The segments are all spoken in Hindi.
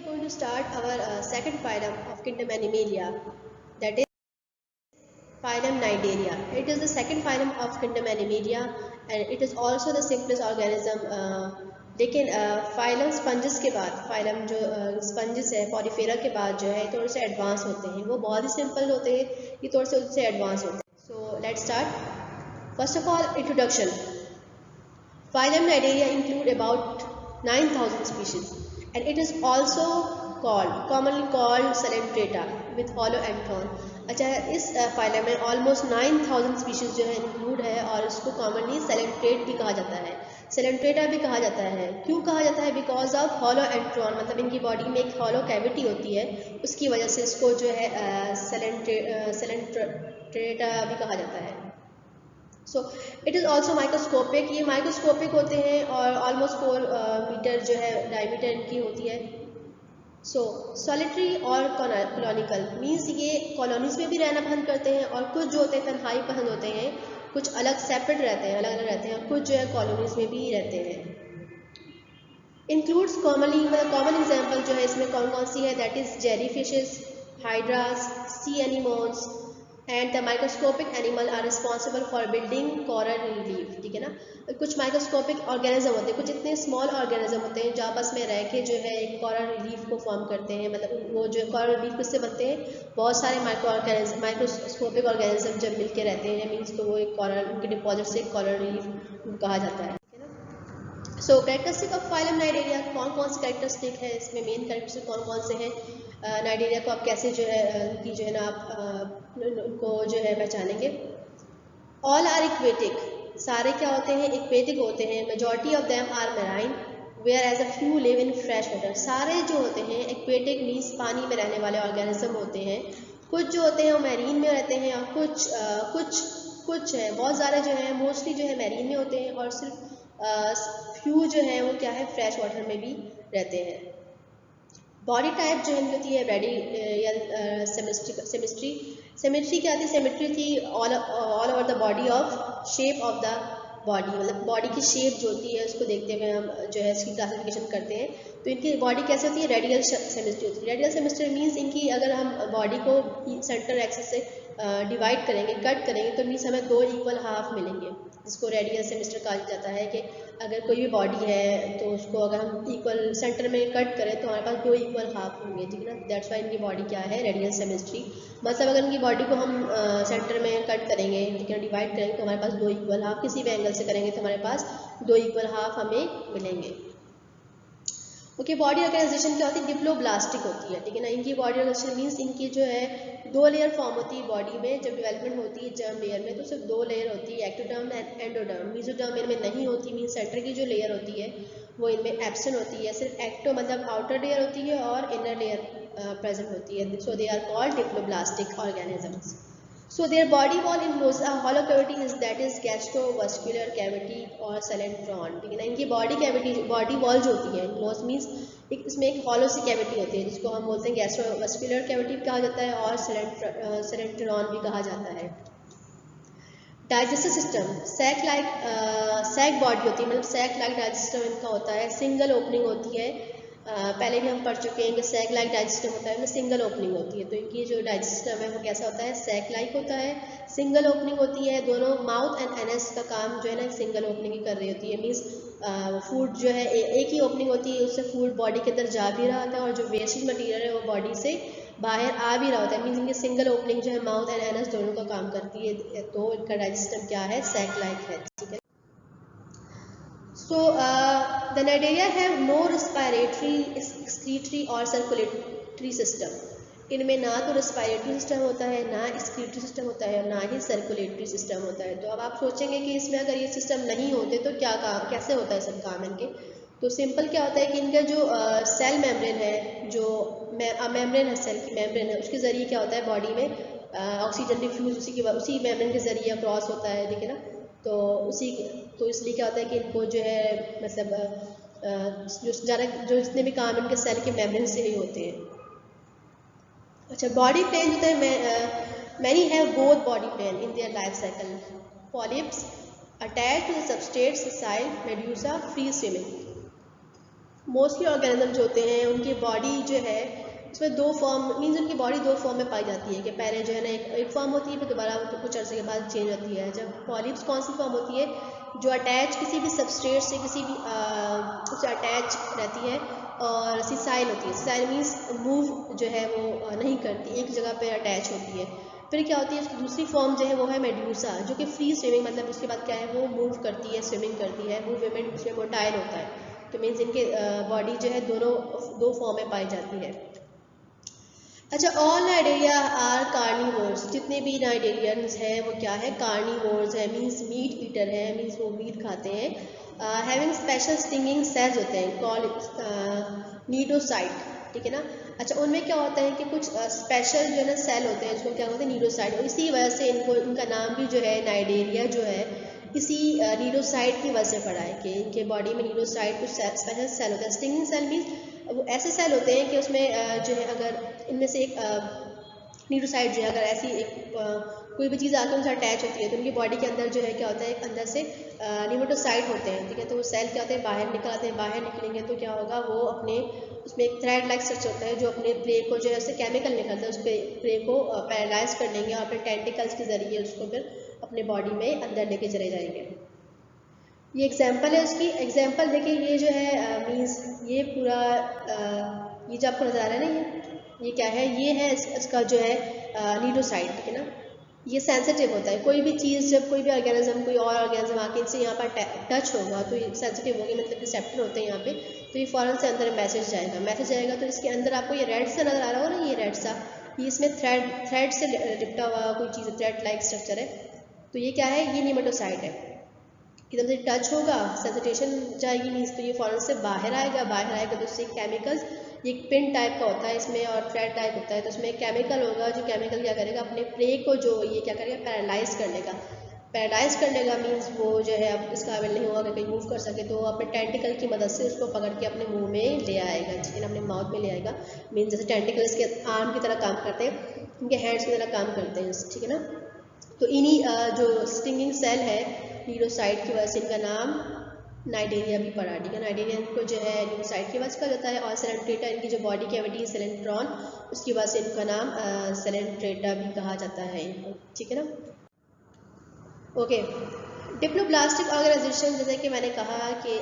are going to start our second phylum of kingdom Animalia, that is phylum Cnidaria. It is the second phylum of kingdom Animalia and it is also the simplest organism. लेकिन फाइलम स्पंजेस के बाद फाइलम जो स्पंजेस है पॉलीफेरा के बाद जो है थोड़े से एडवांस होते हैं, वो बहुत ही सिंपल होते हैं, ये थोड़े से उससे एडवांस होते हैं. So let's start. First of all introduction. Phylum Cnidaria include about 9,000 species and it is also commonly called Coelenterata with hollow antron. अच्छा, इस फाइलम में ऑलमोस्ट 9,000 स्पीशीज जो है इंक्लूड है और इसको कॉमनली सेलेंट्रेट भी कहा जाता है, सेलेंट्रेटा भी कहा जाता है. क्यों कहा जाता है? बिकॉज ऑफ हॉलो एंट्रॉन, मतलब इनकी बॉडी में एक हॉलो कैविटी होती है, उसकी वजह से इसको जो है सेलेंट्रेटा भी कहा जाता है. So it is also microscopic. ये माइक्रोस्कोपिक होते हैं और ऑलमोस्ट 4 मीटर जो है डायमीटर इनकी होती है. सो सॉलिटरी और कॉलोनिकल मीन्स ये कॉलोनीज में भी रहना पसंद करते हैं और कुछ जो होते हैं तन्हाई पसंद होते हैं, कुछ अलग सेपरेट रहते हैं, अलग अलग रहते हैं, और कुछ जो है कॉलोनीज में भी रहते हैं. इंक्लूड्स कॉमनली, मतलब कॉमन एग्जाम्पल जो है इसमें कौन कौन सी है, that is jelly fishes, hydras, sea anemones and the microscopic animal are responsible for building coral reef. ठीक है ना. कुछ माइक्रोस्कोपिक ऑर्गेनिज्म होते हैं, कुछ इतने स्मॉल ऑर्गेनिज्म होते हैं जो आपस में रह के जो है एक कोरल रीफ को फॉर्म करते हैं. मतलब वो जो कोरल रीफ किससे बनते हैं, बहुत सारे माइक्रोस्कोपिक ऑर्गेनिज्म जब मिलके रहते हैं मीन्स तो वो एक कोरल, उनके डिपॉजिट से कोरल रीफ कहा जाता है. सो कैरेक्टरिस्टिक ऑफ फाइलम नाइडेरिया, कौन कौन से कैरेक्टरिस्टिक है इसमें, मेन कैरेक्टरिस्टिक कौन कौन से हैं. नाइडेरिया को आप कैसे जो है उनकी जो है ना आप उनको जो है पहचानेंगे. ऑल आर इक्वेटिक, सारे क्या होते हैं, इक्वेटिक होते हैं. Majority of them are marine whereas a few live in fresh water. सारे जो होते हैं इक्वेटिक मीन्स पानी में रहने वाले ऑर्गेनिज्म होते हैं. कुछ जो होते हैं वो मैरीन में रहते हैं और कुछ है, बहुत ज़्यादा जो है मोस्टली जो है मैरीन में होते हैं और सिर्फ फ्यू जो है वो क्या है फ्रेश वाटर में भी रहते हैं. बॉडी टाइप जो है होती है रेडियल सेमेट्री क्या थी, सेमेट्री थी all over the body of shape of the body, मतलब बॉडी की शेप जो होती है उसको देखते हुए हम जो है इसकी क्लासिफिकेशन करते हैं. तो इनकी बॉडी कैसे होती है, रेडियल सेमेट्री होती है. रेडियल सेमेट्री मीन्स इनकी अगर हम बॉडी को सेंटर एक्सिस से डिवाइड करेंगे, कट करेंगे, तो मीन्स हमें 2 इक्वल हाफ मिलेंगे, जिसको रेडियल सेमेस्टर कहा जाता है. कि अगर कोई भी बॉडी है तो उसको अगर हम इक्वल सेंटर में कट करें तो हमारे पास 2 इक्वल हाफ होंगे. ठीक है ना. दैट्स वाई इनकी बॉडी क्या है, रेडियल सेमेस्ट्री. मतलब अगर इनकी बॉडी को हम सेंटर में कट करेंगे, ठीक है, डिवाइड करेंगे तो हमारे पास 2 इक्वल हाफ, किसी भी एंगल से करेंगे तो हमारे पास 2 इक्वल हाफ हमें मिलेंगे. ओके, बॉडी ऑर्गेनाइजेशन क्या होती है, डिप्लोब्लास्टिक होती है. ठीक है ना. इनकी बॉडी ऑर्गेनाइजेशन मीन्स इनकी जो है 2 लेयर फॉर्म होती है बॉडी में. जब डेवलपमेंट होती है जर्म लेयर में तो सिर्फ 2 लेयर होती है, एक्टोडर्म एंड एंडोडर्म. मेसोडर्म इनमें नहीं होती, मीन्स सेंटर की जो लेयर होती है वो इनमें एब्सेंट होती है. सिर्फ एक्टो मतलब आउटर लेयर होती है और इनर लेयर प्रेजेंट होती है. So they are called diploblastic organisms. So their body wall encloses a hollow cavity is that is gastrovascular cavity और सेलेंट्रॉन. ठीक है ना. इनकी बॉडी वॉल जो होती है enclose मीन्स इसमें एक हॉलो सी कैविटी होती है जिसको हम बोलते हैं गैस्ट्रोवास्कुलर कैविटी भी कहा जाता है और सेलेंट्रॉन भी कहा जाता है. डाइजेस्टिव सिस्टम सैक बॉडी होती है, मतलब सैक लाइक डाइजेस्टिव इनका होता है. सिंगल ओपनिंग होती है. पहले भी हम पढ़ चुके हैं कि सैक लाइक डाइजेस्टिव होता है, सिंगल ओपनिंग होती है. तो इनकी जो डाइजेस्टिव है वो कैसा होता है, सैक लाइक होता है, सिंगल ओपनिंग होती है. दोनों माउथ एंड एनस का काम जो है ना सिंगल ओपनिंग ही कर रही होती है. मीन्स फूड जो है एक ही ओपनिंग होती है, उससे फूड बॉडी के अंदर जा भी रहा होता है और जो वेस्टेज मटीरियल है वो बॉडी से बाहर आ भी रहा होता है. मीन्स इनकी सिंगल ओपनिंग जो है माउथ एंड एनस दोनों का काम करती है. तो इनका डाइजेस्टिव क्या है, सैक लाइक है. ठीक है. So the Cnidaria have no respiratory, excretory और circulatory system. इनमें ना तो रेस्पिरेटरी सिस्टम होता है, ना एक्सक्रीटरी सिस्टम होता है, ना ही सर्कुलेटरी सिस्टम होता है. तो अब आप सोचेंगे कि इसमें अगर ये सिस्टम नहीं होते तो क्या काम, कैसे होता है सब काम इनके. तो सिंपल क्या होता है कि इनका जो सेल मेम्ब्रेन है, जो मेम्ब्रेन है, सेल की मेम्ब्रेन है, उसके ज़रिए क्या होता है बॉडी में ऑक्सीजन डिफ्यूज उसी मेम्ब्रेन के ज़रिए क्रॉस होता है. ठीक है ना. तो इसलिए क्या होता है कि इनको जो है मतलब जो जितने भी काम इनके सेल के मेम्ब्रेन से ही होते हैं. अच्छा, बॉडी प्लेन होता है, many have both body plan in their life cycle. Polyps attach to the substrate sessile medusa free swimming. Mostly organism जो होते हैं उनकी बॉडी जो है उसमें दो फॉर्म मीन्स उनकी बॉडी दो फॉर्म में पाई जाती है कि पहले जो है ना एक फॉर्म होती है, फिर दोबारा तो कुछ अर्से के बाद चेंज होती है। जब पॉलिप्स कौन सी फॉर्म होती है, जो अटैच किसी भी सबस्ट्रेट से किसी भी उससे अटैच रहती है और सिसाइल होती है। सिसाइल मीन्स मूव जो है वो नहीं करती, एक जगह पे अटैच होती है। फिर क्या होती है, उसकी दूसरी फॉर्म जो है वो है मेड्यूसा, जो कि फ्री स्विमिंग, मतलब उसके बाद क्या है वो मूव करती है, स्विमिंग करती है, मूवमेंट उसमें मोटाइल होता है। तो मीन्स इनके बॉडी जो है दोनों दो फॉर्म में पाई जाती है। अच्छा, ऑल नाइडेरिया आर कार्निवोर्स, जितने भी नाइडेरियंस हैं वो क्या है, कार्निवोर्स है, मीन्स मीट ईटर है, मीन्स वो मीट खाते हैं। हैविंग स्पेशल स्टिंगिंग सेल्स होते हैं कॉल्ड नीडोसाइट, ठीक है ना। अच्छा, उनमें क्या होता है कि कुछ स्पेशल जो है ना सेल होते हैं, उसको क्या होते हैं, नीडोसाइट, और इसी वजह से इनको इनका नाम भी जो है नाइडेरिया जो है इसी नीडोसाइट की वजह से पड़ा है कि इनके बॉडी में नीडोसाइट कुछ स्पेशल सेल होता है। स्टिंगिंग सेल मीन्स वो ऐसे सेल होते हैं कि उसमें जो है अगर इनमें से एक नीडोसाइट जो है अगर ऐसी एक कोई भी चीज़ आकर उनसे अटैच होती है तो उनकी बॉडी के अंदर जो है क्या होता है, एक अंदर से नीमोटोसाइट होते हैं, ठीक है। तो वो सेल क्या होते हैं, बाहर निकल आते हैं, बाहर निकलेंगे तो क्या होगा, वो अपने उसमें एक थ्रेड लाइक स्ट्रक्चर होता है जो अपने प्रे को जो है उससे केमिकल निकलता है, उस प्रे को पैरालाइज कर लेंगे और अपने टेंटिकल्स के जरिए उसको फिर अपने बॉडी में अंदर लेके चले जाएंगे। ये एग्जाम्पल है उसकी। एग्जाम्पल देखिए, ये जो है मीन्स ये पूरा ये जो आपको नजर आ रहा है ना, ये क्या है, ये है इसका जो है नीडोसाइट, ठीक है ना। ये सेंसिटिव होता है, कोई भी चीज़ जब कोई भी ऑर्गेनिज्म कोई और ऑर्गेनिज्म आके इनसे यहाँ पर टच होगा तो ये सेंसिटिव होगी, मतलब रिसेप्टर होते हैं यहाँ पे, तो ये फ़ौरन से अंदर मैसेज जाएगा। तो इसके अंदर आपको ये रेड सा नज़र आ रहा होगा ना, ये रेड सा, ये इसमें थ्रेड से लिपटा हुआ कोई चीज़, थ्रेड लाइक स्ट्रक्चर है। तो ये क्या है, ये नीमेटोसाइट है। एकदम से टच होगा, सेंसिटेशन जाएगी मीन्स, तो ये फ़ौरन से बाहर आएगा तो उससे केमिकल्स, ये पिन टाइप का होता है इसमें और थ्रेड टाइप होता है, तो उसमें केमिकल होगा, जो केमिकल क्या करेगा, अपने प्रे को जो ये क्या करेगा, पैरालाइज कर लेगा मीन्स वो जो है अब इस काबिल नहीं होगा कि कहीं मूव कर सके, तो अपने टेंटिकल की मदद से उसको पकड़ के अपने मुंह में ले आएगा, ठीक है, अपने माउथ में ले आएगा। मीन्स जैसे टेंटिकल इसके आर्म की तरह काम करते हैं, इनके हैंड्स की तरह काम करते हैं, ठीक है ना। तो इन्हीं जो स्टिंगिंग सेल है नीडोसाइट की वजह से इनका नाम नाइडेरिया भी पड़ा, ठीक है। नाइडेरियन को जो है नीडोसाइट की वजह से कहा जाता है, और सेलेंट्रेटा इनकी जो बॉडी कैविटी है सेलेंट्रॉन, उसकी वजह से इनका नाम सेलेंट्रेटा भी कहा जाता है इनको, ठीक है ना। ओके, डिप्लोब्लास्टिक ऑर्गेनाइजेशन, जैसे कि मैंने कहा कि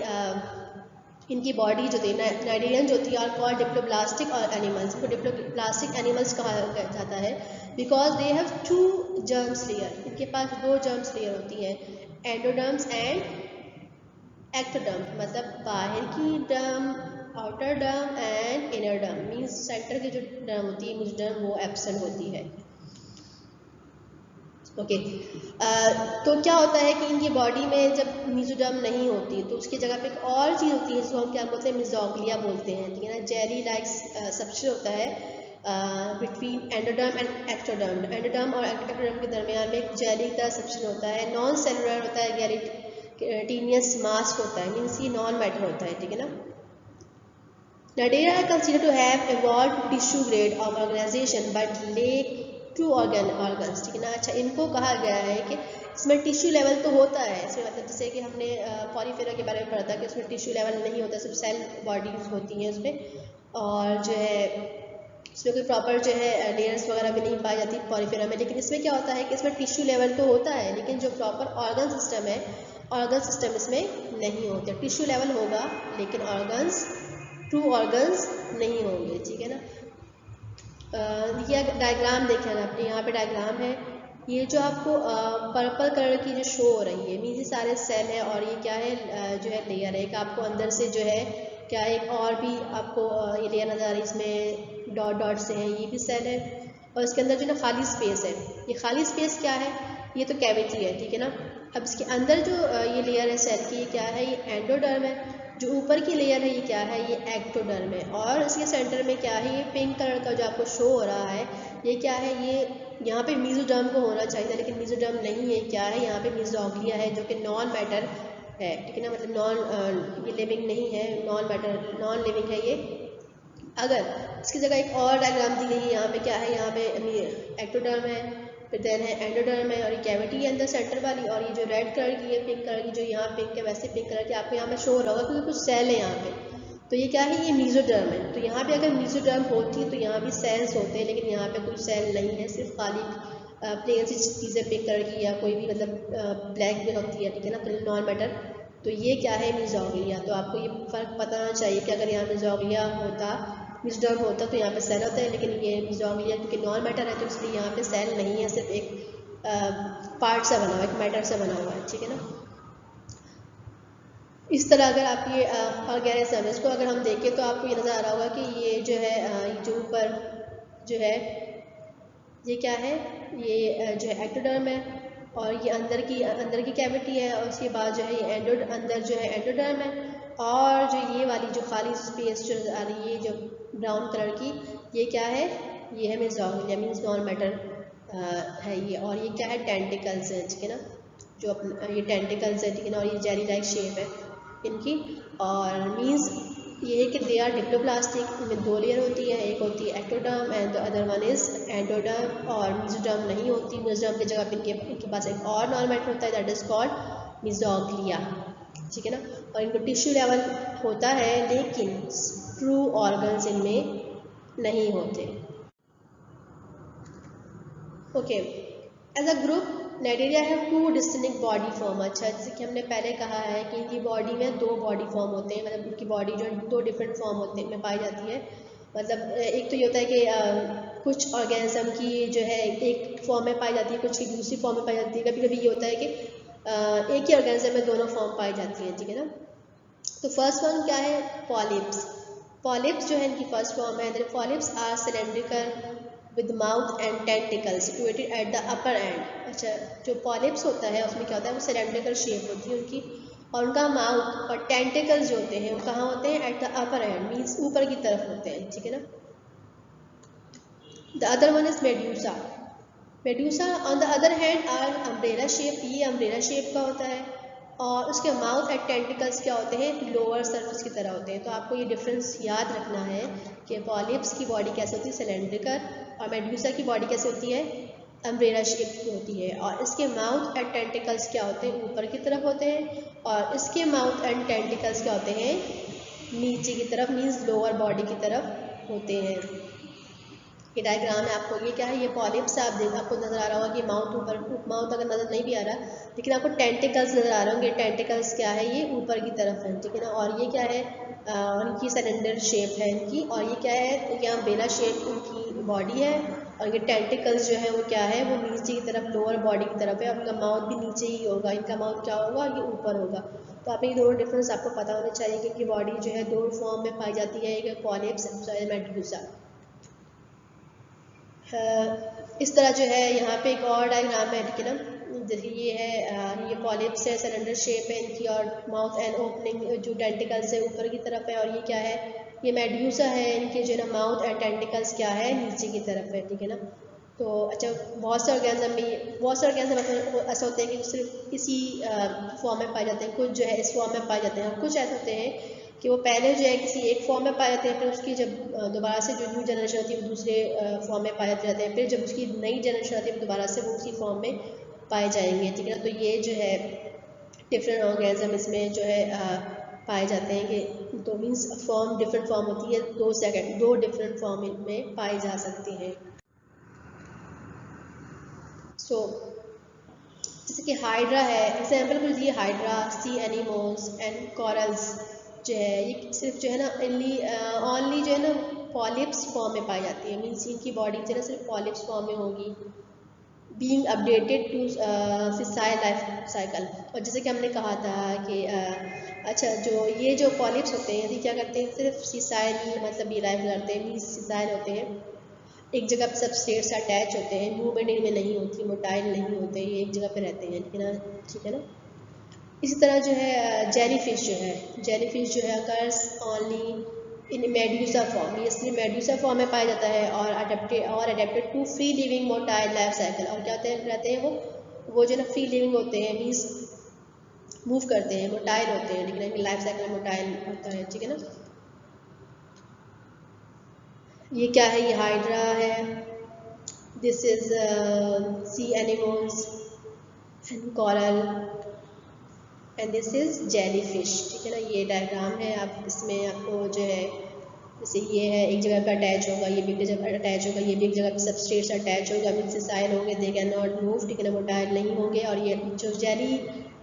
इनकी बॉडी जो थी नाइडेरियन जो थी, और कॉल्ड डिप्लोब्लास्टिक और एनिमल्स, इनको डिप्लोब्लास्टिक एनिमल्स कहा जाता है because they have 2 germs layer, इनके पास 2 जर्म्स लेयर होती है, एंडोडर्म्स एंड एक्टोडर्म, मतलब बाहर की derm, outer derm and inner derm, means centre की जो डर्म होती है मेसोडर्म वो एब्सेंट होती है। ओके, तो क्या होता है कि इनकी बॉडी में जब मेसोडर्म नहीं होती तो उसकी जगह पे एक और चीज़ होती है जिसको हम क्या बोलते हैं, मेसोग्लिया बोलते हैं, ठीक है ना। जेली लाइक सब्सटेंस होता है between endoderm and ectoderm, endoderm और एक्टोडर्म के दरमियान में एक जेली का सब्सटेंस होता है, नॉन सेलुलर होता है, गैलेटिनियस मास्क होता है, मीन्स ये नॉन मैटर होता है, ठीक है ना। Nadia are considered to have evolved tissue grade of organization but lack true organs, ठीक है ना। अच्छा, इनको कहा गया है कि इसमें टिश्यू लेवल तो होता है, इसमें मतलब जैसे कि हमने पॉलीफेरा के बारे में पढ़ा था कि उसमें टिश्यू लेवल नहीं होता, सिर्फ सेल बॉडीज होती हैं उसमें, और जो है इसमें कोई प्रॉपर जो है लेयर्स वगैरह भी नहीं पाई जाती पॉलीफेरा में। लेकिन इसमें क्या होता है कि इसमें टिश्यू लेवल तो होता है, लेकिन जो प्रॉपर ऑर्गन सिस्टम है, ऑर्गन सिस्टम इसमें नहीं होते। टिश्यू लेवल होगा लेकिन ऑर्गन्स, ट्रू ऑर्गन्स नहीं होंगे, ठीक है ना। ये डायग्राम देखें आपने, यहाँ पे डायग्राम है, ये जो आपको पर्पल कलर की जो शो हो रही है मीन्स ये सारे सेल है, और ये क्या है जो है लेयर है, एक आपको अंदर से जो है क्या एक और भी आपको ये लेयर नज़र आ रही है, इसमें डॉट डॉट से है, ये भी सेल है, और इसके अंदर जो ना खाली स्पेस है, ये खाली स्पेस क्या है, ये तो कैविटी है, ठीक है ना। अब इसके अंदर जो ये लेयर है सेल की, ये क्या है, ये एंडोडर्म है, जो ऊपर की लेयर है ये क्या है, ये एक्टोडर्म है, और इसके सेंटर में क्या है, ये पिंक कलर का जो आपको शो हो रहा है, ये क्या है, ये यहाँ पे मेसोडर्म को होना चाहिए था लेकिन मेसोडर्म नहीं है, क्या है यहाँ पे मेसोग्लिया है जो कि नॉन मैटर है, ठीक है ना, मतलब नॉन, ये लिविंग नहीं है, नॉन मैटर, नॉन लिविंग है ये। अगर इसकी जगह एक और डायग्राम दी गई है, यहाँ पे क्या है, यहाँ पे एक्टोडर्म है, फिर देन है एंडोडर्म है, और ये कैविटी है अंदर सेंटर वाली, और ये जो रेड कलर की है, पिंक कलर की, जो यहाँ पिंक है वैसे पिंक कलर की आपको यहाँ पे शो हो रहा होगा क्योंकि कुछ सेल है यहाँ पे। तो ये क्या है, ये मीजोडर्म है। तो यहाँ पे अगर मीजोडर्म होती तो यहाँ भी सेल्स होते हैं, लेकिन यहाँ पे कोई सेल नहीं है, सिर्फ खाली प्लेन सी चीज़ें पिक करके या कोई भी मतलब ब्लैक भी होती है, ठीक है ना, तो नॉन मैटर। तो ये क्या है, मीजोग्लिया। तो आपको ये फ़र्क पता होना चाहिए कि अगर यहाँ मीजोग्लिया होता, मीजोडर्म होता तो यहाँ पे सेल होता है, लेकिन ये मीजोग्लिया क्योंकि नॉन मैटर है तो इसलिए यहाँ पे सेल नहीं है, सिर्फ एक पार्ट सा बना हुआ है, एक मैटर से बना हुआ है, ठीक है ना। इस तरह अगर आप ये ऑर्गेनिज्म को अगर हम देखें तो आपको ये नज़र आ रहा होगा कि ये जो है जो ऊपर जो है ये क्या है, ये जो है एक्टोडर्म है, और ये अंदर की कैविटी है, और उसके बाद जो है ये अंदर जो है एंडोडर्म है, और जो ये वाली जो खाली स्पेस जो नज़र आ रही है जो ब्राउन कलर की, ये क्या है, ये है मेसोग्लिया, मीन्स नॉन मैटर है ये। और ये क्या है, टेंटिकल्स है, ठीक है ना, जो ये टेंटिकल्स है, ठीक है ना, और ये जेली लाइक शेप है इनकी। और मीन्स ये है कि दे आर डिप्लोप्लास्टिक, इनमें दो लेयर होती है, एक होती है ectoderm and the other one is endoderm. और मीजोडर्म नहीं होती, मीजोडर्म की जगह पे इनके पास एक और नॉन मैटर होता है, दैट इज कॉल्ड मेसोग्लिया, ठीक है ना। और इनको टिश्यू लेवल होता है, लेकिन ट्रू ऑर्गन्स इनमें नहीं होते। Okay, as a group Cnidaria have two distinct body form. अच्छा, जैसे कि हमने पहले कहा है कि इनकी बॉडी में दो बॉडी फॉर्म होते हैं, मतलब इनकी बॉडी जो दो डिफरेंट फॉर्म होते हैं में पाई जाती है। मतलब एक तो ये होता है कि कुछ ऑर्गेनिज्म की जो है एक फॉर्म में पाई जाती है, कुछ की दूसरी फॉर्म में पाई जाती है। कभी कभी ये होता है कि एक ही ऑर्गेनिज्म में दोनों फॉर्म पाई जाती है, ठीक है ना। तो फर्स्ट वन क्या है, पॉलिप्स। पॉलिप्स जो है इनकी फर्स्ट फॉर्म है। Polyps are cylindrical with mouth and tentacles situated at the upper end. अच्छा, जो पॉलिप्स होता है उसमें क्या होता है, वो सिलेंड्रिकल शेप होती है उनकी, और उनका माउथ और टेंटिकल्स जो होते हैं वो कहाँ होते हैं, at the upper end, means ऊपर की तरफ होते हैं, ठीक है ना। The other one is medusa. Medusa on the other hand are umbrella shape, ये अम्ब्रेला शेप का होता है, और उसके माउथ एंड टेंटिकल्स क्या होते हैं, लोअर सर्फेस की तरह होते हैं। तो आपको ये डिफरेंस याद रखना है कि पॉलिप्स की बॉडी कैसे होती है, सिलेंड्रिकल, और मेड्यूसा की बॉडी कैसे होती है, अम्ब्रेला शेप की होती है। और इसके माउथ एंड टेंटिकल्स क्या होते हैं, ऊपर की तरफ होते हैं, और इसके माउथ एंड टेंटिकल्स क्या होते हैं, नीचे की तरफ, मीन्स लोअर बॉडी की तरफ होते हैं। ये डायग्राम है, आपको ये क्या है, ये पॉलिप्स है, आपको नजर आ रहा होगा कि माउथ ऊपर, माउथ अगर नजर नहीं भी आ रहा, लेकिन आपको टेंटिकल्स नजर आ रहे होंगे। टेंटिकल्स क्या है, ये ऊपर की तरफ है, ठीक है ना। और ये क्या है, इनकी सिलेंडर शेप है इनकी, और ये क्या है, ये अम्ब्रेला शेप इनकी बॉडी है, और ये टेंटिकल्स जो है वो क्या है, वो नीचे की तरफ, लोअर बॉडी की तरफ है। उनका माउथ भी नीचे ही होगा, इनका माउथ क्या होगा, ये ऊपर होगा। तो आप ये दोनों डिफरेंस आपको पता होना चाहिए, क्योंकि बॉडी जो है दो फॉर्म में पाई जाती है, एक पॉलिप्स, मेडुसा। इस तरह जो है यहाँ पे एक और डायग्राम है, ठीक है ना। जैसे ये है, ये पॉलिप्स है, सिलेंडर शेप है इनकी, और माउथ एंड ओपनिंग जो टेंटिकल्स है ऊपर की तरफ है। और ये क्या है, ये मेड्यूसा है, इनके जो है ना माउथ एंड टेंटिकल्स क्या है, नीचे की तरफ है, ठीक है ना। तो अच्छा, बहुत से ऑर्गेनिज्म ऐसे होते हैं कि सिर्फ इसी फॉर्म में पाए जाते हैं, कुछ जो है इस फॉर्म में पाए जाते हैं, कुछ ऐसे होते हैं कि वो पहले जो है किसी एक फॉर्म में पाए जाते हैं, फिर उसकी जब दोबारा से जो न्यू जनरेशन होती है वो दूसरे फॉर्म में पाए जाते हैं, फिर जब उसकी नई जनरेशन आती है दोबारा से वो उसी फॉर्म में पाए जाएंगे, ठीक है ना। तो ये जो है डिफरेंट ऑर्गेनिज्म इसमें जो है पाए जाते हैं कि तो मीन्स फॉर्म डिफरेंट फॉर्म होती है, दो डिफरेंट फॉर्म में पाए जा सकते हैं। सो जैसे कि हाइड्रा है, एग्जाम्पल कुछ दिए, hydra, C anemones and corals जो है ये सिर्फ जो है ना ओनली जो है ना पॉलिप्स फॉर्म में पाई जाती है, मीन्स इनकी बॉडी जो है ना सिर्फ पॉलिप्स फॉर्म में होगी, being adapted to sessile life cycle. और जैसे कि हमने कहा था कि अच्छा, जो पॉलिप्स होते हैं यदि क्या करते हैं, सिर्फ सिसाइल मतलब ये लाइफ करते हैं, मीन्स सिसाइल होते हैं, एक जगह पे सब स्टेट से अटैच होते हैं, मूवमेंट इनमें नहीं होती, मोटाइल नहीं होते, ये एक जगह पे रहते हैं, ठीक है ना, ठीक है ना। इसी तरह जो है जेलीफिश जो है occurs only in medusa form, ये सिर्फ मेड्यूसा फॉर्म में पाया जाता है, और adapted to free living motile life cycle. और क्या रहते हैं वो जो ना फ्री लिविंग होते हैं, मीन्स मूव करते हैं, मोटाइल होते हैं, लेकिन इनकी लाइफ साइकिल मोटाइल होता है, ठीक है ना। ये क्या है, ये हाइड्रा है, this is sea animals and coral. And this is jelly fish, ठीक है ना। ये डायग्राम है, आप इसमें आपको जो है जैसे ये है एक जगह पे अटैच होगा, ये भी एक जगह अटैच होगा, ये भी एक जगह पे सबस्ट्रेट से अटैच होगा, अभी सिसाइल होंगे, दे कैन नॉट मूव, ठीक है ना, मोटाइल नहीं होंगे। और ये जो जेली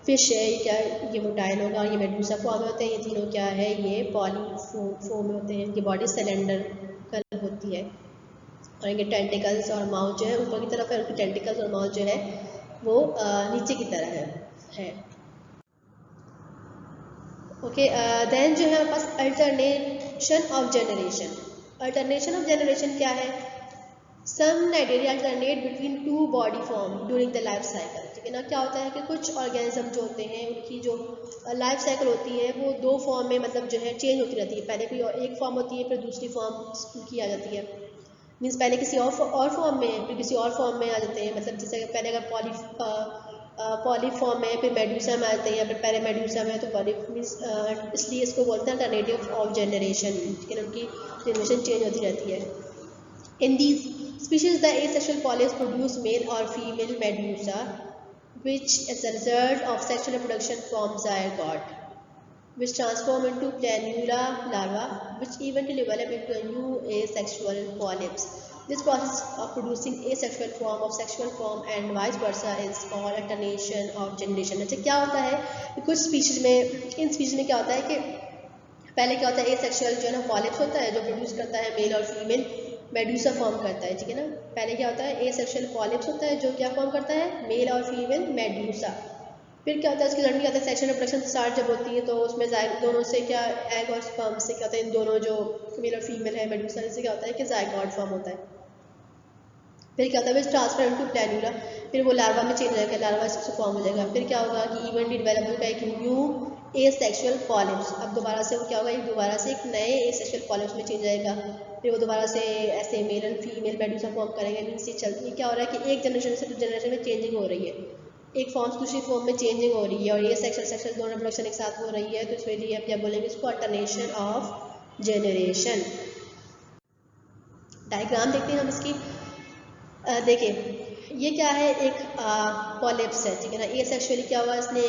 फिश है क्या, ये मोटाइल होगा, और ये मेडूसा फॉर्म में होते हैं। ये तीनों क्या है, ये पॉलीफॉर्म में होते हैं, इनकी बॉडी सिलेंडर कलर होती है, और इनके टेंटिकल्स और माउथ जो है ऊपर की तरफ है, उनकी टेंटिकल्स और माउथ जो है वो नीचे की तरह है। ओके, देन जो है हमारे पास alternation of generation. Alternation of generation क्या है, some cnidaria alternate between two body form during the life cycle, ठीक है ना। क्या होता है कि कुछ ऑर्गेनिज्म जो होते हैं उनकी जो लाइफ साइकिल होती है वो दो फॉर्म में मतलब जो है चेंज होती रहती है। पहले कोई एक फॉर्म होती है, फिर दूसरी फॉर्म की आ जाती है। मीन्स पहले किसी और फॉर्म में है, फिर किसी और फॉर्म में आ जाते हैं। मतलब जैसे पहले अगर पॉलीफॉर्म में, फिर मेडूसा में आते हैं, या फिर पहले मेडूसा में, तो पॉली मीन्स इसलिए इसको बोलते हैं अल्टरनेटिव ऑफ जनरेशन, ठीक है ना, उनकी जनरेशन चेंज होती रहती है। In these species the asexual polyps produce male और female medusa which as a result of sexual reproduction form zygote which transform into planula larva which eventually develop into a new asexual polyps. This process of producing asexual form of sexual form and vice versa is called alternation of generation. अच्छा क्या होता है कि कुछ स्पीशीज में, इन स्पीशीज में क्या होता है कि पहले क्या होता है, एसेक्सुअल जो है ना पॉलिप्स होता है जो प्रोड्यूस करता है मेल और फीमेल मेडूसा फॉर्म करता है, ठीक है ना। पहले क्या होता है, एसेक्सुअल पॉलिप्स होता है जो क्या फॉर्म करता है, मेल और फीमेल मेडूसा। फिर क्या होता है, इसकी लड़की क्या होता है, सेक्सुअल रिप्रोडक्शन स्टार्ट जब होती है तो उसमें दोनों से क्या, एग और स्पर्म से क्या होता है, इन दोनों जो मेल और फीमेल है मेडूसा से क्या होता है कि जायगोट फॉर्म होता है। फिर क्या होता है, ट्रांसफर इनटू प्लैन्यूला, फिर वो लार्वा में चेंज हो जाएगा, लार्वा से फॉर्म हो जाएगा। फिर क्या होगा कि इवेंटली डेवलप होगा एक न्यू एसेक्सुअल पॉलिप्स। अब दोबारा से वो क्या होगा, दोबारा से एक नए एसेक्सुअल पॉलिप्स में चेंज जाएगा। फिर वो दोबारा से ऐसे मेल और फीमेल मेडूसा फॉर्म करेंगे। मीन्स ये चलती क्या हो रहा है कि एक जनरेशन से दूसरी जनरेशन में चेंजिंग हो रही है, एक फॉर्म से दूसरी फॉर्म में चेंजिंग हो रही है, और ये सेक्सुअल दोनों रिप्रोडक्शन एक साथ हो रही है। तो इसमें लिए क्या बोलेंगे इसको, अल्टरनेशन ऑफ जनरेशन। डायग्राम देखते हैं हम इसकी। देखिए ये क्या है, एक पॉलिप्स है, ठीक है ना। ए सेक्सुअली क्या हुआ, इसने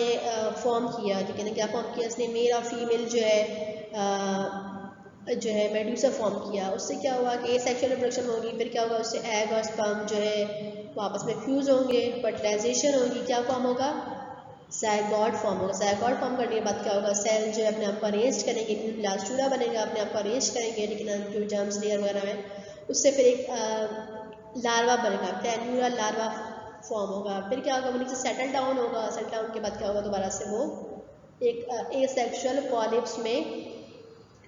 फॉर्म किया, ठीक है ना, क्या फॉर्म किया इसने, मेल और फीमेल जो है मेडूसा फॉर्म किया। उससे क्या हुआ कि ए सेक्सुअल रिप्रोडक्शन होगी, फिर क्या होगा, उससे एग और स्पर्म जो है वो आपस में फ्यूज होंगे, फर्टिलाइजेशन होगी, क्या फॉर्म होगा, ज़ायगोट फॉर्म होगा। ज़ायगोट फॉर्म करने के बाद क्या होगा, सेल जो है अपने आप को अरेंज करेंगे, ब्लास्टूरा बनेगा, अपने आप को अरेंज करेंगे, लेकिन जो जर्म्स लेयर वगैरह है उससे फिर एक लार्वा बनेगा, प्लैन्यूला लार्वा फॉर्म होगा। फिर क्या होगा, वो नीचे सेटल डाउन होगा, सेटल डाउन के बाद क्या होगा, दोबारा से वो एक एसेक्सुअल पॉलिप्स में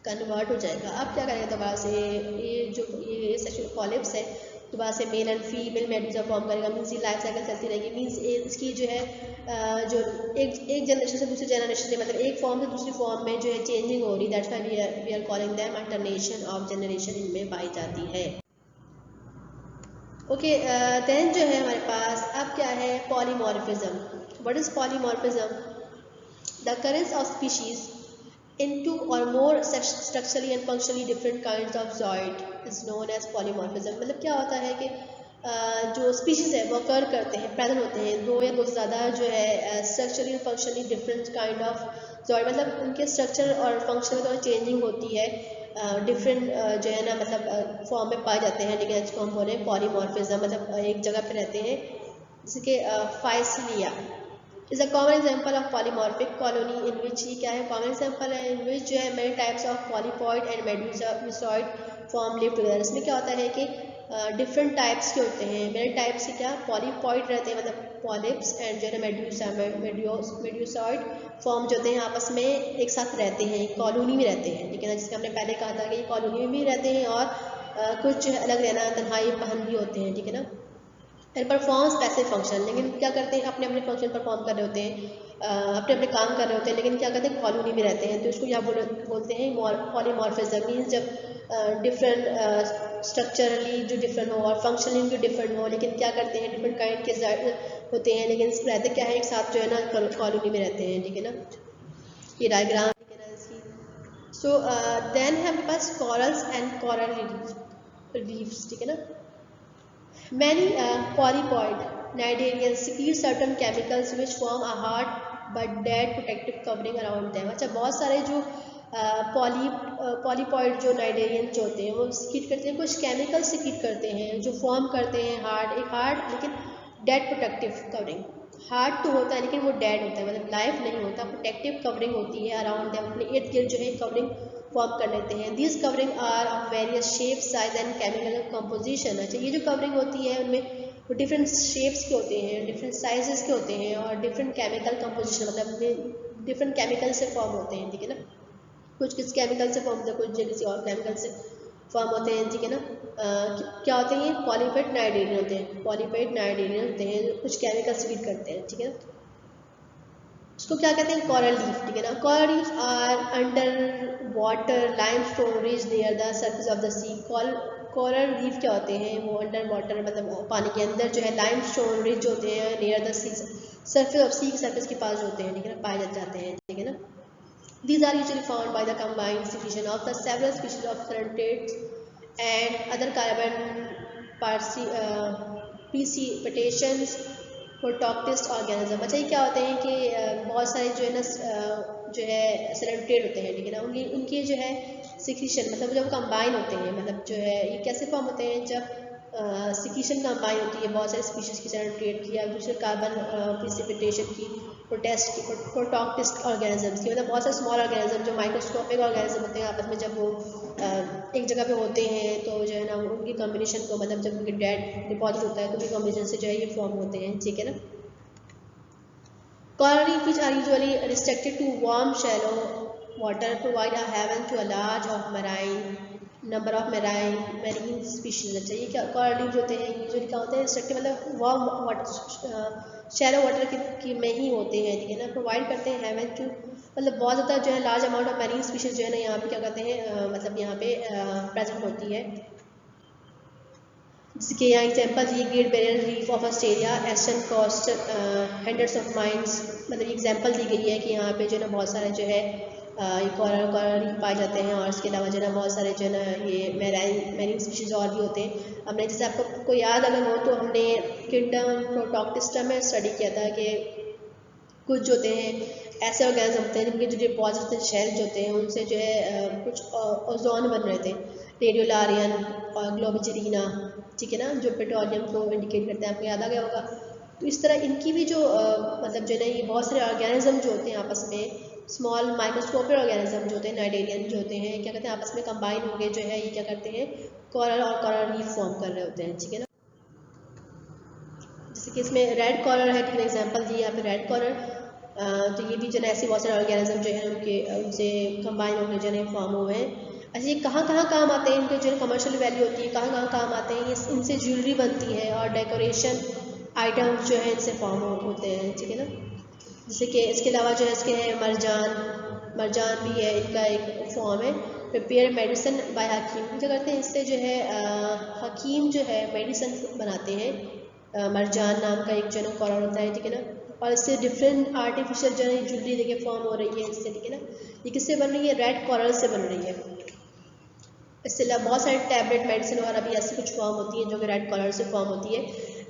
कन्वर्ट हो जाएगा। अब क्या करेंगे, दोबारा से ये एसेक्सुअल पॉलिप्स है दोबारा से male and female Medusa form करेगा। मीन्स ये लाइफ साइकिल चलती रहेगी। मीन्स इसकी जो है जो एक जनरेशन से दूसरी जनरेशन से, मतलब एक फॉर्म से दूसरी फॉर्म में जो है चेंजिंग हो रही, that's why we are calling them alternation of generation, इनमें पाई जाती है। ओके, देन जो है हमारे पास अब क्या है, polymorphism. What is polymorphism, the occurrence of species in two or more structurally and functionally different kinds of zooid is known as polymorphism। मतलब क्या होता है कि जो स्पीशीज़ है वो अकर करते हैं, प्रेजेंट होते हैं दो या दो से ज़्यादा जो है स्ट्रक्चरली और फंक्शनली डिफरेंट काइंड ऑफ जॉइड, मतलब उनके स्ट्रक्चर और फंक्शन में थोड़ी चेंजिंग होती है, डिफरेंट जो है ना मतलब फॉर्म में पाए जाते हैं, लेकिन इसको हम बोले पॉलीमॉर्फिज्म, मतलब एक जगह पे रहते हैं। जैसे कि physalia is a common example of polymorphic colony in which, ये क्या है, कॉमन एग्जाम्पल है इन विच जो है many types of polypoid and medusoid form live together. इसमें क्या होता है कि डिफरेंट टाइप्स के होते हैं, मेनी टाइप्स से क्या पॉलीपॉइड रहते हैं, मतलब पॉलिप्स, एंड जो है मेडूसा मेडूसॉइड फॉर्म जो होते हैं आपस में एक साथ रहते हैं, कॉलोनी में रहते हैं, लेकिन जिसका हमने पहले कहा था कि ये कॉलोनी में भी रहते हैं और कुछ जो है अलग रहना तन्हाई पहन भी होते हैं, ठीक है ना। एंड परफॉर्म स्पेसिफिक फंक्शन, लेकिन क्या करते हैं अपने अपने फंक्शन परफॉर्म कर रहे होते हैं, अपने अपने काम कर रहे होते हैं, लेकिन क्या करते हैं कॉलोनी में रहते हैं। तो इसको यहाँ बोलते हैं पॉलीमॉर्फिज्म। मीन्स जब डिफरेंट स्ट्रक्चरली जो डिफरेंट हो और फंक्शनली जो डिफरेंट हो, लेकिन क्या करते हैं डिफरेंट काइंड के होते हैं, लेकिन रहते क्या है एक साथ जो है ना कॉलोनी में रहते हैं, ठीक है ना। ये डायग्राम इसकी। सो देन है हमारे पास कॉरल्स एंड कॉरल रीफ्स, ठीक है ना। Many polypoid cnidarians secrete certain chemicals which form a hard but dead protective covering around them. अच्छा, बहुत सारे जो पॉलीपॉइड जो नाइडेरियन जो होते हैं वो सिक्रीट करते हैं, कुछ केमिकल सिक्रीट करते हैं जो फॉर्म करते हैं हार्ड लेकिन डेड प्रोटेक्टिव कवरिंग। हार्ड तो होता है लेकिन वो डेड होता है, मतलब लाइफ नहीं होता, प्रोटेक्टिव कवरिंग होती है अराउंड देम, अपने इर्द गिर्द जो है कवरिंग फॉर्म कर लेते हैं। These covering are of various shape, size and chemical composition. अच्छा, ये जो कवरिंग होती है उनमें डिफरेंट शेप्स के होते हैं, डिफरेंट साइजेस के होते हैं और डिफरेंट केमिकल कंपोजिशन, मतलब डिफरेंट केमिकल से फॉर्म होते हैं, ठीक है ना। कुछ किस केमिकल से फॉर्म होते हैं, कुछ किसी और केमिकल से फॉर्म होते हैं, ठीक है ना। क्या होते हैं, ये पॉलीपेड नाइडेरियन होते हैं, पॉलीपेड नाइडेरियन होते हैं, कुछ केमिकल स्वीट करते हैं, ठीक है ना। उसको क्या कहते हैं, कोरल रीफ, ठीक है ना। Coral reef are under water limestone ridge near the surface of the sea. Coral reef क्या होते हैं, वो अंडर वाटर मतलब पानी के अंदर जो है लाइमस्टोन रिज होते हैं near the sea, surface of sea, surface के पास होते हैं, ठीक है ना, पाए जाते हैं, ठीक है ना। These are usually found by the combined secretion of the several species of ceranthrates and other carbon precipitations protoctist organism। अच्छा, ये क्या होते हैं कि बहुत सारे जो है ना जो है सेरेंट्रेट होते हैं, ठीक है ना, उनकी जो है सिक्रीशन मतलब जब कंबाइन होते हैं, मतलब जो है ये कैसे फॉर्म होते हैं, जब सिक्रीशन कंबाइन होती है बहुत सारे स्पीशीज की सेरेंट्रेट की या दूसरे कार्बन प्रिसिपिटेशन की प्रोटॉक्टिस्ट ऑर्गेनिजम्स की, मतलब बहुत सारे स्मॉल ऑर्गेनिज्म जो माइक्रोस्कोपिक ऑर्गेनिज्म होते हैं आपस में जब वो एक जगह पे होते हैं तो जो है ना उनकी कॉम्बिनेशन को, मतलब जब उनके डेड डिपॉजिट होता है तो उनकी कॉम्बिनेशन से जो है ये फॉर्म होते हैं, ठीक है ना। Coral reef which are usually restricted to warm shallow water provide a haven to a large of number of marine species। अच्छा, ये क्या coral reef होते हैं यूजुअली क्या होते हैं, restricted मतलब warm water शैलो वाटर की में ही होते हैं, ठीक है ना। प्रोवाइड करते हैं हेवन टू, मतलब बहुत ज़्यादा जो है large amount of marine species जो है ना यहाँ पे क्या कहते हैं मतलब यहाँ पे प्रेजेंट होती है। जिसके यहाँ एग्जांपल ये Great Barrier Reef of Australia, eastern coast, hundreds of miles, मतलब एग्जांपल दी गई है कि यहाँ पे जो है ना बहुत सारे जो है ये कोरल रीफ पाए जाते हैं और इसके अलावा जो है ना बहुत सारे जो है ना ये मैरीन स्पीशीज और भी होते हैं। हमने जैसे आपको याद अगर हो तो हमने किंगडम प्रोटॉक्टिस्टा में स्टडी किया था कि कुछ जो होते हैं ऐसे ऑर्गेनिज्म होते हैं जिनके जो डिपॉजिट शेल्स होते हैं उनसे जो है कुछ ओजोन बन रहे थे, रेडियोलारियन और ग्लोबिजेरिना, ठीक है ना, जो पेट्रोलियम को इंडिकेट करते हैं, आपको याद आ गया होगा। तो इस तरह इनकी भी जो मतलब जो है ना ये बहुत सारे ऑर्गेनिज्म जो होते हैं आपस में, स्मॉल माइक्रोस्कोपिक ऑर्गेनिज्म जो होते हैं नाइडेरियन जो होते हैं, क्या कहते हैं आपस में कंबाइन होकर जो है ये क्या करते हैं कोरल और कोरल रीफ फॉर्म कर रहे होते हैं, ठीक है ना। जैसे कि इसमें रेड कोरल है, ठीक है, एग्जांपल दी यहाँ पे रेड कोरल, तो ये भी जो है ऐसे बहुत सारे ऑर्गेनिज्म जो है उनसे कंबाइन होकर जो है फॉर्म हुए हैं। अच्छा, ये कहाँ कहाँ काम आते हैं, इनके जो कमर्शियल वैल्यू होती है, कहाँ कहाँ काम आते हैं, ये इनसे ज्वेलरी बनती है और डेकोरेशन आइटम्स जो है इनसे फॉर्म होते हैं, ठीक है ना। जैसे कि इसके अलावा जो है इसके हैं मरजान भी है, इनका एक फॉर्म है। प्रिपेयर मेडिसिन बाय हकीम, क्या करते हैं इससे जो है हकीम जो है मेडिसिन बनाते हैं। मरजान नाम का एक जो है कोरल होता है, ठीक है ना, और इससे डिफरेंट आर्टिफिशियल जो है ज्वेलरी देखिए फॉर्म हो रही है इससे, ठीक है ना। ये किससे बन रही है, रेड कोरल से बन रही है। इससे अलावा बहुत सारे टैबलेट मेडिसिन और अभी ऐसी कुछ फॉर्म होती है जो कि रेड कलर से फॉर्म होती है।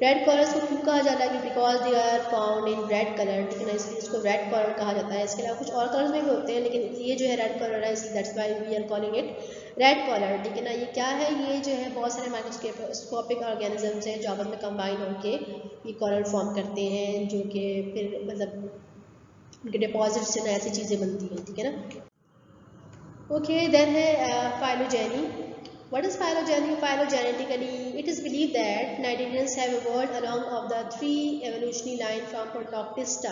रेड कलर्स को क्यों कहा जाता है कि because they are found in red colour, ठीक है ना, इसलिए इसको रेड कलर कहा जाता है। इसके अलावा कुछ और कलर्स में भी होते हैं लेकिन ये जो है रेड कलर है, that's why we are calling it red colour, ठीक है ना। ये क्या है, ये जो है बहुत सारे माइक्रोस्कोपिक ऑर्गेनिजम्स हैं जो आपस में कंबाइन होकर ये कलर फॉर्म करते हैं, जो कि फिर मतलब उनके डिपॉजिट से ना ऐसी चीज़ें बनती हैं, ठीक है ना। Okay, then phylogeny. What is phylogeny? Phylogenetically, it is believed that Cnidarians have evolved along of the three evolutionary line from Protoctista.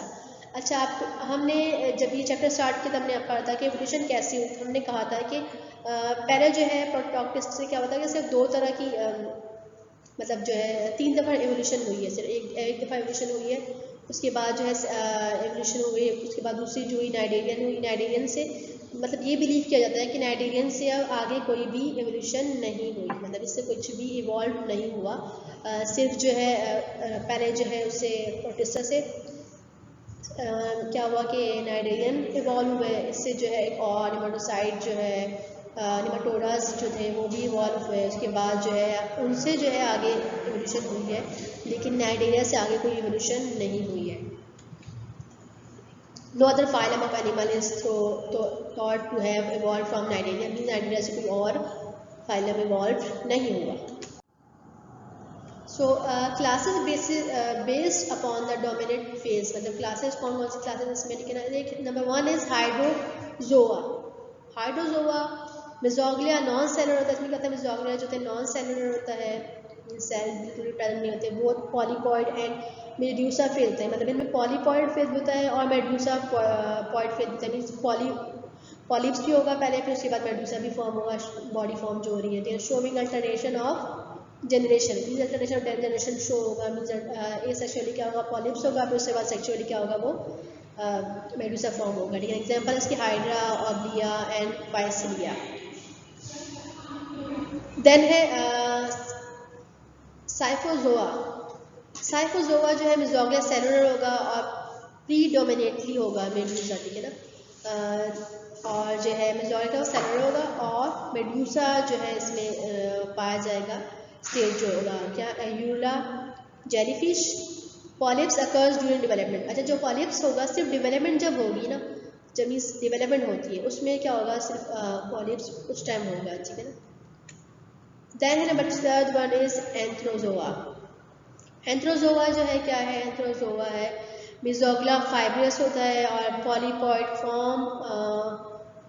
अच्छा, आप हमने जब ये चैप्टर स्टार्ट किया तब हमने आप पढ़ा था कि एवोल्यूशन कैसे हुई। हमने कहा था कि पहले जो है प्रोटॉक्टिस्ट से क्या होता है कि सिर्फ दो तरह की मतलब जो है 3 दफ़ा एवोल्यूशन हुई है, सिर्फ एक दफ़ा एवोल्यूशन हुई है, उसके बाद जो है एवोल्यूशन हुई, उसके बाद दूसरी जो हुई नाइडेरियन हुई। नाइडेरियन से मतलब ये बिलीव किया जाता है कि नाइडेरियन से अब आगे कोई भी एवोल्यूशन नहीं हुई, मतलब इससे कुछ भी इवॉल्व नहीं हुआ। सिर्फ जो है पहले जो है उससे प्रोटिस्टा से क्या हुआ कि नाइडेरियन इवॉल्व हुए, इससे जो है एक और निमाटोसाइड जो है निमाटोडास जो थे वो भी इवॉल्व हुए, उसके बाद जो है उनसे जो है आगे एवोल्यूशन हुई है, लेकिन नाइडेरिया से आगे कोई एवोल्यूशन नहीं हुई है। No other phylum of animal is thought to have evolve from cnidaria, mean cnidaria से कोई और फाइलम इवॉल्व नहीं हुआ। So classes based upon the dominant phase, मतलब क्लासेस कौन कौन सी क्लासेस इसमें लिखे ना, number 1 is hydrozoa. Hydrozoa mesoglea non cellular होता है, इसमें कहता है मिजोग्लिया जो होता है नॉन सेलुलर होता है, सेल बिल्कुल भी प्रेजेंट नहीं होते, बहुत पॉलीपॉइड एंड मेड्यूसा फेज होता है, मतलब इनमें पॉलीपॉइड फेज होता है और मेड्यूसा पॉइड फेज होता है, मीन्स पॉलिप्स भी होगा पहले, फिर उसके बाद मेड्यूसा भी फॉर्म होगा, बॉडी फॉर्म जो हो रही है, showing alternation of generation, means alternation of generation show होगा, मीन्स ए सेक्सुअली क्या होगा, पॉलिप्स होगा, फिर उसके बाद सेक्सुअली क्या होगा, वो मेडुसा फॉर्म होगा, ठीक है। एग्जांपल इसकी हाइड्रा, ऑब्लिया एंड पाइसिलिया। देन है साइफोजोआ। साइफोजोआ जो है मिजोग्लिया सेलुलर होगा और प्रीडोमिनेटली होगा मेडुसा, ठीक है ना, और जो है मिजोग्लिया का सेलुलर होगा और मेडुसा जो है इसमें पाया जाएगा स्टेज जो होगा क्या, यूला jellyfish. Polyps occurs during development, अच्छा जो पॉलिप्स होगा सिर्फ डेवलपमेंट जब होगी ना, जब मीन्स डेवलपमेंट होती है उसमें क्या होगा, सिर्फ पॉलिप्स उस टाइम होगा, ठीक है ना। Then number third one is anthozoa. Anthozoa जो है क्या है, एंथ्रोजोआ है मिजोग्लिया फाइब्रस होता है और पॉलीपॉइड फॉर्म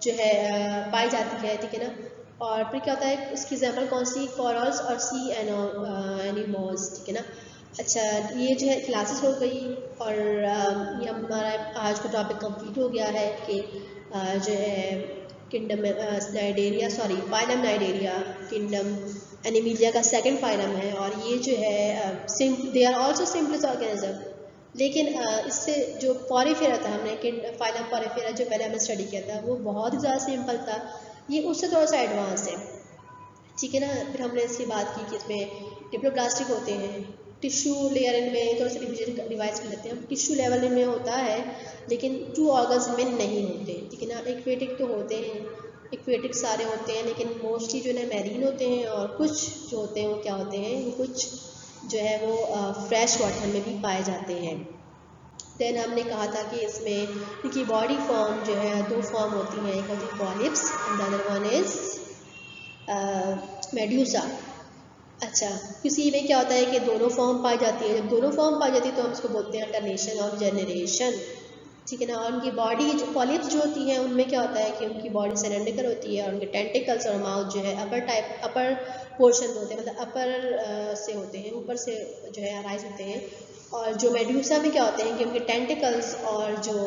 जो है पाई जाती है, ठीक है ना। और फिर क्या होता है, इसकी एग्जाम्पल कौन सी, कॉरल्स और सी एनिमल्स, ठीक है ना। अच्छा ये जो है क्लासेस हो गई और ये हमारा आज का टॉपिक कंप्लीट हो गया है कि जो है kingdom Cnidaria, sorry phylum Cnidaria, kingdom Animalia का सेकंड फाइलम है और ये जो है they are also simplest organism, लेकिन इससे जो पॉलीफेरा था, हमने फाइलम पॉलीफेरा जो पहले हमने स्टडी किया था वो बहुत ही ज़्यादा सिंपल था, ये उससे थोड़ा सा एडवांस है, ठीक है ना। फिर हमने इसकी बात की कि इसमें डिप्लोप्लास्टिक होते हैं, टिश्यू लेयर इनमें थोड़ा सा डिवीजन रिवाइज कर लेते हैं, टिश्यू लेवल इनमें होता है लेकिन टू ऑर्गन्स में नहीं होते, ठीक है ना। एक्वेटिक तो होते हैं, एक्वेटिक सारे होते हैं, लेकिन मोस्टली जो है मैरीन होते हैं और कुछ जो होते हैं वो क्या होते हैं, वो कुछ जो है वो फ्रेश वाटर में भी पाए जाते हैं। देन हमने कहा था कि इसमें इनकी बॉडी फॉर्म जो है दो फॉर्म होती हैं, एक होती है polyps and the other one is medusa. अच्छा किसी में क्या होता है कि दोनों फॉर्म पाई जाती है, जब दोनों फॉर्म पाई जाती है तो हम इसको बोलते हैं अल्टरनेशन ऑफ जनरेशन, ठीक है ना। और उनकी बॉडी जो पॉलिप्स जो होती हैं उनमें क्या होता है कि उनकी बॉडी सिलेंड्रिकल होती है और उनके टेंटिकल्स और माउथ जो है अपर पोर्शन होते हैं, मतलब अपर से होते हैं, ऊपर से जो है अराइज होते हैं। और जो मेड्यूसा में क्या होते हैं कि उनके टेंटिकल्स और जो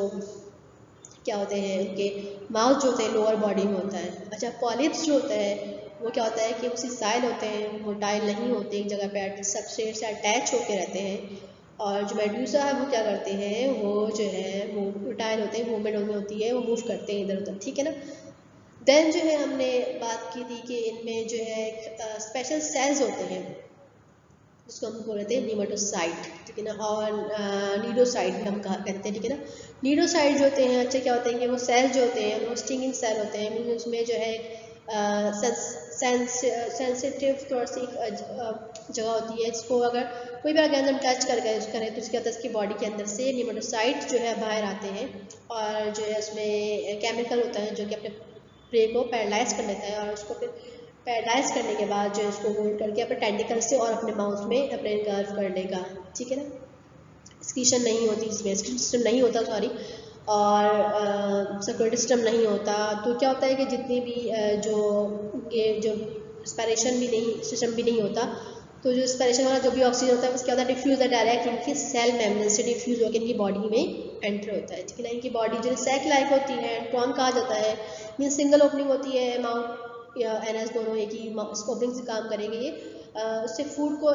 क्या होते हैं उनके माउथ जो होते हैं लोअर बॉडी में होता है। अच्छा पॉलिप्स जो होता है वो क्या होता है कि उसी साइल होते हैं, मोटाइल नहीं होते, एक जगह पे सबस्ट्रेट से अटैच होकर रहते हैं। और जो मेड्यूसा है वो क्या करते हैं, वो जो है मोटाइल होते हैं, मूवमेंट उनमें होती है, वो मूव करते हैं इधर उधर, ठीक है ना। देन जो है हमने बात की थी कि इनमें जो है स्पेशल सेल्स होते हैं जिसको हम बोल रहे थे नीमेटोसाइट, ठीक है ना, और नीडोसाइट हम कहा कहते हैं, ठीक है ना। नीडोसाइट जो होते हैं अच्छे क्या होते हैं कि वो सेल जो होते हैं वो स्टिंगिंग सेल होते हैं, मीन उसमें जो है सेंसिटिव थोड़ी सी जगह होती है, इसको अगर कोई भी ऑर्गेनिज्म टच कर गए करे तो उसके अंदर इसकी बॉडी के अंदर से नीमेटोसाइट जो है बाहर आते हैं और जो है उसमें केमिकल होता है जो कि अपने प्रे को पैरालाइज कर लेता है और उसको फिर पैरालाइज करने के बाद जो इसको होल्ड करके अपने टेंटिकल से और अपने माउथ में अपने इनगल्फ कर लेगा, ठीक है ना। एक्सक्रीशन नहीं होती इसमें, सिस्टम नहीं होता सॉरी, और सर्कुलेटरी सिस्टम नहीं होता। तो क्या होता है कि जितनी भी जो रेस्पिरेशन भी नहीं सिस्टम भी नहीं होता, तो जो रेस्पिरेशन वाला जो भी ऑक्सीजन होता है उसके अंदर डिफ्यूज डायरेक्ट इनकी सेल मेम्ब्रेन से डिफ्यूज होकर इनकी बॉडी में एंटर होता है, ठीक है ना। इनकी बॉडी जो सैक लाइक होती है, एंट्रॉन कहा जाता है, मीन सिंगल ओपनिंग होती है, माउथ या एनएस दोनों एक ही ओपनिंग से काम करेंगे ये, उससे फूड को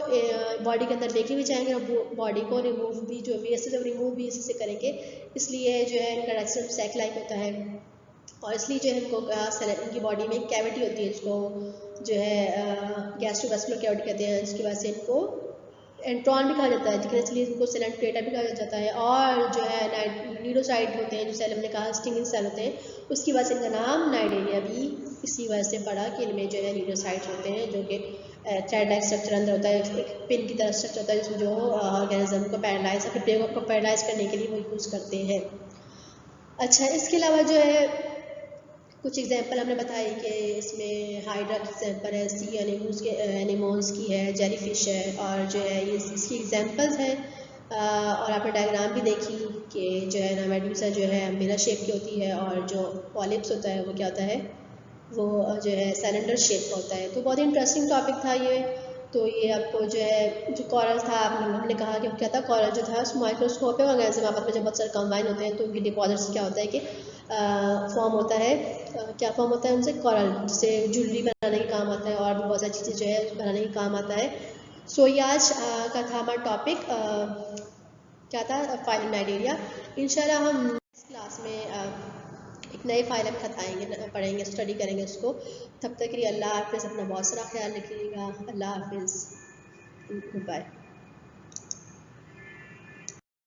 बॉडी के अंदर लेके भी जाएंगे और बॉडी को रिमूव भी जो वेस्ट है रिमूव भी इसी से करेंगे, इसलिए जो है इनका डाइजेशन सैक लाइक होता है। और इसलिए जो है इनको इनकी बॉडी में कैविटी होती है जिसको जो है गैस्ट्रोवेस्कुलर कैविटी कहते हैं, जिसकी वजह से इनको एंट्रॉन भी कहा जाता है, ठीक है, इसलिए इनको सेलेंट्रेटा भी कहा जाता है। और जो है नीडोसाइट होते हैं जो सेल हमने कहा स्टिंगिंग सेल होते हैं, उसकी वजह से इनका नाम नाइडेरिया भी इसी वजह से पड़ा कि इनमें जो है नीडोसाइट होते हैं जो कि थ्रेड लाइक स्ट्रक्चर अंदर होता है, एक पिन की तरह स्ट्रक्चर होता है जिसमें जो ऑर्गेनिज्म को पैरालाइज अपने प्रे को पैरालाइज करने के लिए वो यूज़ करते हैं। अच्छा, इसके अलावा जो है कुछ एग्जांपल हमने बताई कि इसमें हाइड्रा की एग्जांपल है, सी एनिमोल्स की है, जेलीफिश है, और जो है ये इसकी एग्जांपल्स हैं। और आपने डायग्राम भी देखी कि जो है ना मेडूसा जो है अम्ब्रेला शेप की होती है, और जो पॉलिप्स होता है वो क्या होता है, वो जो है सिलेंडर शेप का होता है। तो बहुत इंटरेस्टिंग टॉपिक था ये। तो ये आपको जो है जो कॉरल था, हमने कहा कि क्या था, कॉरल जो था माइक्रोस्कोप है, ऑर्गेनिज्म आपस में जब बहुत सारे कंबाइन होते हैं तो उनकी डिपॉजिट से क्या होता है कि फॉर्म होता है, क्या फॉर्म होता है उनसे, कॉरल, जिससे ज्वेलरी बनाने के काम आता है और भी बहुत सारी चीज़ें जो है बनाने के काम आता है। सो ये आज का था हमारा टॉपिक, क्या था, फाइल नाइडेरिया। इंशाल्लाह हम नेक्स्ट क्लास में एक नए फाइल हम खताएँगे, पढ़ेंगे, स्टडी करेंगे उसको। तब तक के लिए अल्लाह हाफ़िज़, अपना बहुत सारा ख्याल रखिएगा। अल्लाह हाफ़िज़, गुड बाय।